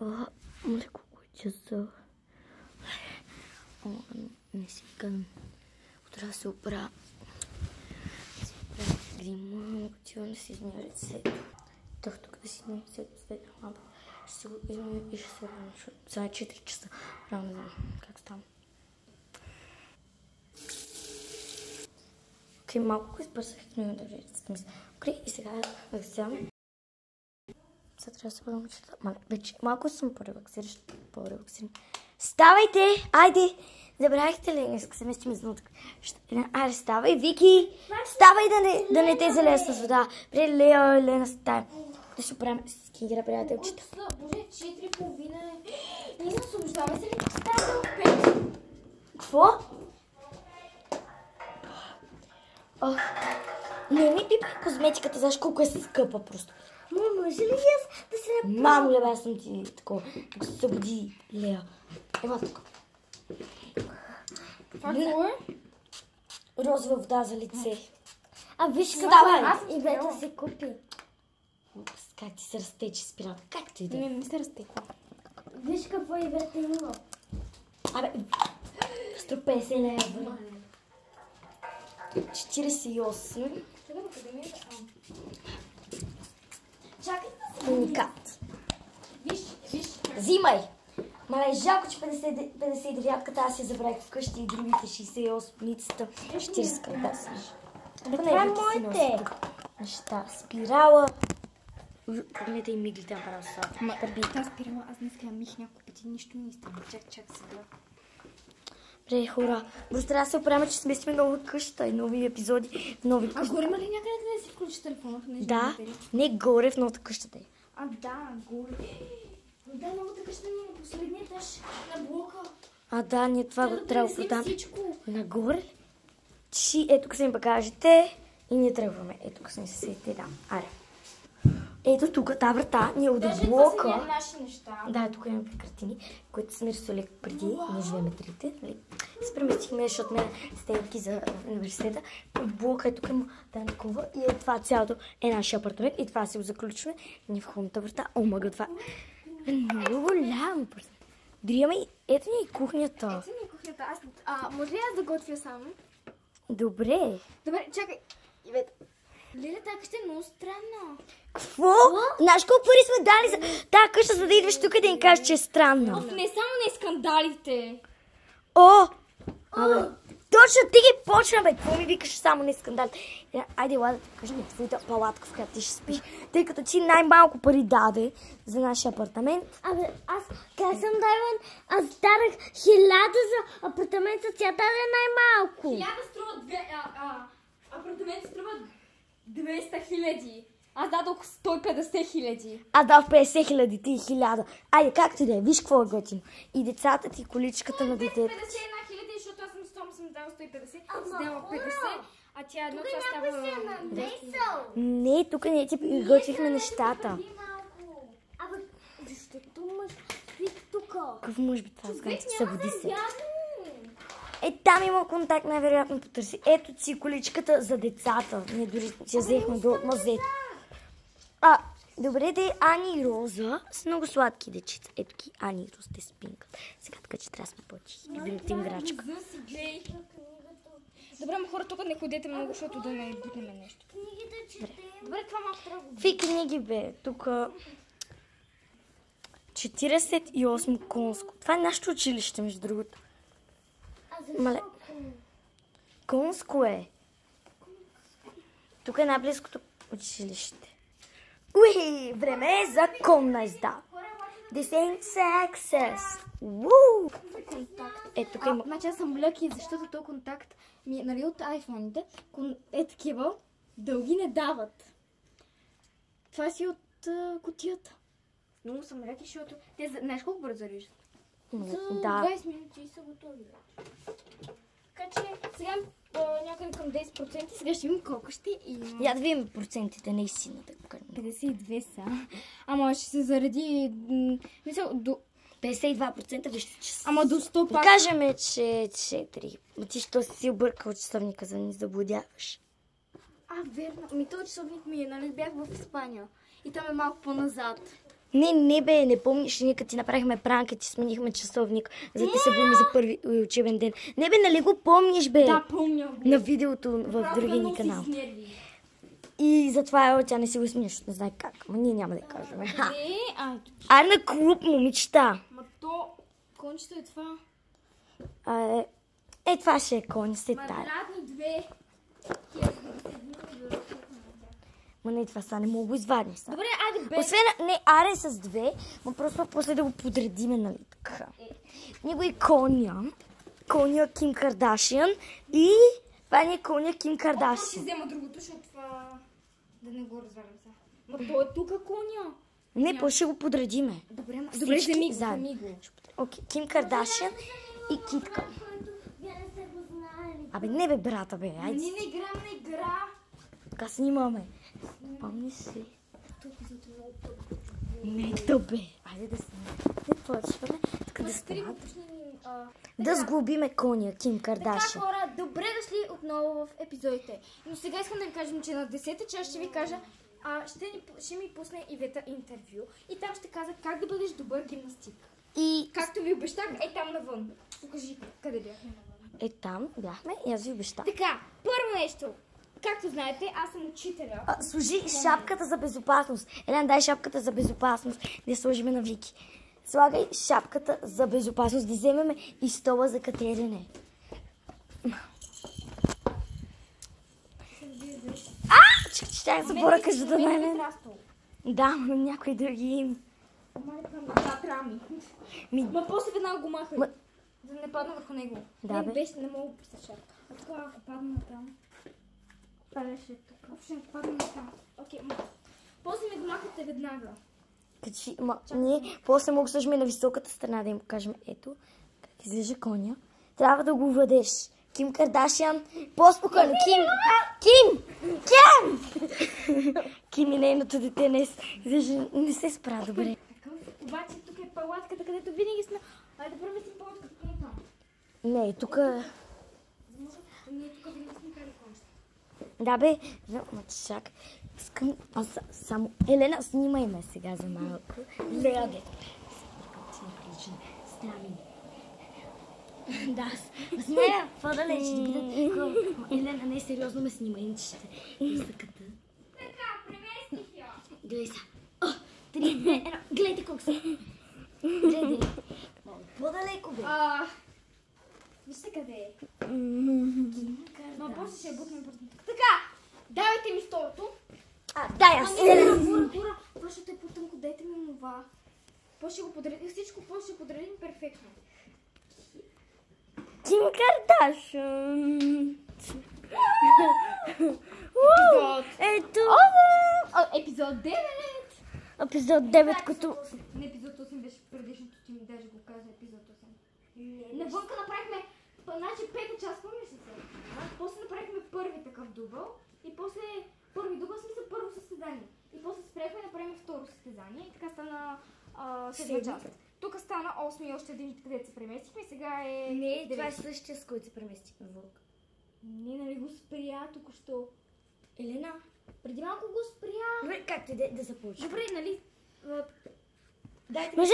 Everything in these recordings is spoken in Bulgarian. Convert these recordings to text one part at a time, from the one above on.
Моля, колко е часа? Не си викам. Утре да се оправя. Да си оправя грима, отивам да си измия лицето. Тук да си измия лицето с ветра лампа. Ще си го измия и ще се върна, защото сега е 4 часа. Рано да знам как стана. Окей, малко избързах, но да видите мисля. Окей, и сега да вземам. Сега трябва да се бъдам чета. Вече малко съм по-релаксиран. Ставайте! Айде! Забравихте ли? Днес се местим за нутък. Айде, ставай, Вики! Ставай да не те залея с вода. При Лена стая. Да ще оправим скингера, приятелчета. Боже, 4:30 е. Ние освобождаваме се ли да става в 5? Какво? Не ми пипай козметиката, знаеш колко е скъпа просто. Мама, може ли аз да се направя? Мамо, лева, аз съм ти такова. Тук се събуди, Лея. Ела тук. Това какво е? Розова вода за лице. Виж какво Ставай! и Вета се купи. Как ти се разтече спиралка? Как ти иде? Не се разтеква. Виж какво и Вета има. Абе, 150 лева. 48. Чакай да се Уникат. Виж. Взимай! Мале, жалко, че 59-ката аз я забравих вкъщи и другите 68-ницата. 40 да си. Това е моите. Неща. Спирала. Помните и миглите на право са. Тази спирала, аз днес я мих няколко пъти, нищо не стана. Чак сега. Бре, хора. Просто трябва да се оправим, че сместиме нова къща и нови епизоди. Нови къща. Горе има ли някъде да си включи телефона? Да, не горе в новата къщата е. Да, горе. Да, новата къща ни е на последния етаж на блока. Да, ние това го трябва да продам. Всичко. Нагоре? Ето тук са ми багажите и ние тръгваме. Ето тук са ми съседите, да. Аре. Ето тук, тази врата ни е от блока. Това са наши неща. Да, тук имаме картини, които сме рисували преди. Ние живеем трите. Се преместихме, защото ме стейки за университета. От блока е тук има такова и това цялото е нашия апартамент. И това си го заключваме. Ние в хубавата врата. Омага, това е много голямо. Дори имаме и ето ни и кухнята. Ето ни и кухнята. Може ли аз да готвя само? Добре. Добре, чакай. Лиля, тази къща е много странна. Какво? Знаеш колко пари сме дали за тази къща, за да идваш тук и да ни кажеш, че е странна? Не само не скандалите. Точно ти ги почна, бе. Какво ми викаш само не скандалите? Айде, ела да ти кажа на твоята палатка, в която ти ще спиш. Тъй като ти най-малко пари даде за нашия апартамент. Аз къде съм дала? Аз дадах 1000 за апартамента, тя даде най-малко. 1000 струва апартамент струва 200 000. Аз дадох 150 000. Аз дал 50 000, ти 1000. Айде, както да е, виж какво е готино. И децата ти, количката на детето. 51 000, защото аз съм дала 150, дала 50, а тя едно това става... Не, тук ние ти готвихме нещата. Защото мъж спи тук. Какво може би това? Събуди се. Там има контакт, най-вероятно потърси. Ето си количката за децата. Ние дори я взехме до мазето. Добре, де Ани и Роза с много сладки дечица. Ето ги Ани и Роза те спинкат. Сега така, че трябва да сме по-тихи. Любимата им играчка. Добре, ма хора, тук не ходете много, защото да не бутнем нещо. Добре, това малко трябва да го... Какви книги, бе? Тук 48 конско. Това е нашето училище, между другото. Мале. Конско е. Тук е най-близкото училище. Уи, време е за конна езда. This ain't success. Woo! Ето тук има... Значи аз съм леки, защото този контакт ми е, нали, от iPhone-ите, е такива, дълги не дават. Това си от кутията. Много съм леки, защото те, знаеш колко бързо режат? За 20 минути са готови. Така че сега някъде към 10%, сега ще видим колко ще има. Я да видим процентите наистина, да кажем. 52 са. Ама ще се заради... Мисля, до... 52% вижте, че са. Ама до 100 пак. Да кажем, че 4. Ма ти що си объркал часовника, за да ни заблудяваш? Верно. Този часовник ми е, нали бях в Испания. И там е малко по-назад. Не бе, не помниш, ние като ти направихме пранка, ти сменихме часовник, за да се събудим за първи учебен ден. Не бе, нали го помниш, бе? Да, помня го. На видеото в другия ни канал. И затова тя не си го смея, защото не знае как. Ама ние няма да кажем. Аре на клуб, момичета. Ма то, кончето е това. Това ще е кон, се тая. Квадратни две. Ма не, това са не мога го извадим. Добре, айде бе. Освен, не, аре с две, но просто после да го подредиме, нали така. Него и коня. Коня Ким Кардашиан. И това не е коня Ким Ще Кардашиан. взема другото, защото това... Да не го развалям сега. Ма то е тук коня. Не, после ще го подредиме. Добре, Всички вземи заедно. го. Окей, Ким Кардашиан и Китка. Абе, не бе, брата, бе, айде. Ние не играем на игра. Така снимаме. Помни си. Не, то бе. Айде да снимаме. Не почваме. Така да ставаме. Да сглобиме коня Ким Така, Кардашиан. хора, добре дошли отново в епизодите. Но сега искам да ви кажем, че на 10-та част ще ви кажа, ще ми пусне Ивета интервю и там ще каза как да бъдеш добър гимнастик. И Както ви обещах, е там навън. Покажи къде бяхме навън. там бяхме и аз ви обещах. Така, първо нещо. Както знаете, аз съм учителя. Служи шапката за безопасност. Елен, дай шапката за безопасност. Да я сложиме на Вики. Слагай шапката за безопасност. Да вземем и стола за катерене. Ще забора кажа да мен. Да, но някои други. Да, трябва ми. Ма после веднага го махай. За да не падна върху него. Да, бе. Не мога да се шапка. А тук ако падна на там. Падаше тук. Въобще не падна на там. Окей, после ми го махате веднага. Ние после мога да сложим на високата страна да им покажем. Ето, как излежа коня. Трябва да го въдеш. Ким Кардашиан. По-спокойно. Ким! Ким и нейното дете не се спра добре. Обаче тук е палатката, където винаги сме. Айде да преместим палатката към там. Не, тук... Ние тук винаги сме кали кончета. Да бе, чак. Искам... Само... Елена, снимай ме сега за малко. Леоде. Стани. Да, смея, по-далеч да бидат. Елена, не, сериозно ме снима, иначе ще изтъката. Така, преместих я. Гледай са. 3, 2, 1. Гледайте колко са. Гледай. По-далеко бе. Вижте къде е. Но после ще я бутнем просто. Така, давайте ми второто. Дай аз. Тура, защото е по-тънко, дайте ми това. После ще го подредим, всичко после ще подредим перфектно. Ким Кардашиан. Ето. Епизод 9. Епизод 9, като... Не, епизод 8 беше предишното, ти ми даже го каза епизод 8. Навънка направихме, значи 5 част, помниш ли се? После направихме първи такъв дубъл и после първи дубъл, смисъл първо състезание. И после спряхме и направим второ състезание и така стана 7 част. Тук стана 8 и още един, където се преместихме и сега е... Не, това е същия, с който се преместихме вълк. Не, нали го спря току-що. Елена. Преди малко го спря. Добре, както да започне. Добре, нали? Може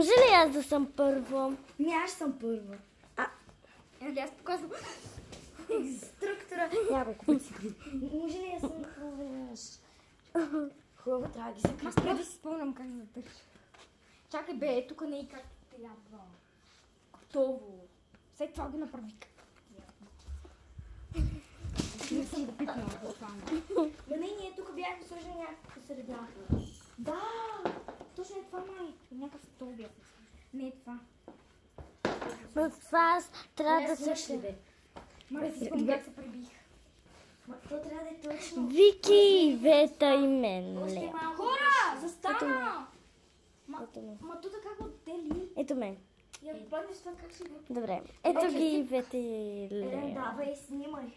ли аз да съм първо? Не, аз съм първо. Нали аз показвам. Структура. Няколко пъти си преди. Може ли аз съм първо? Хубаво, трябва да ги се Аз преди си спомням как да търча. Чакай бе, тук не е както трябва. Готово. След това го направи. Не съм го пипнала. Не, ние тук бяхме сложили някакво среда. Да, точно е това май. Някакъв стол бях. Не е това. Но това трябва да се... Май си спомням как се пребих. То трябва да е точно. Вики, Вета и мен. Хора, застана! Ма тук как го дели? Ето мен. Я паднеш това как ще го... Добре. Ето ги Вета и Лея. Давай, снимай.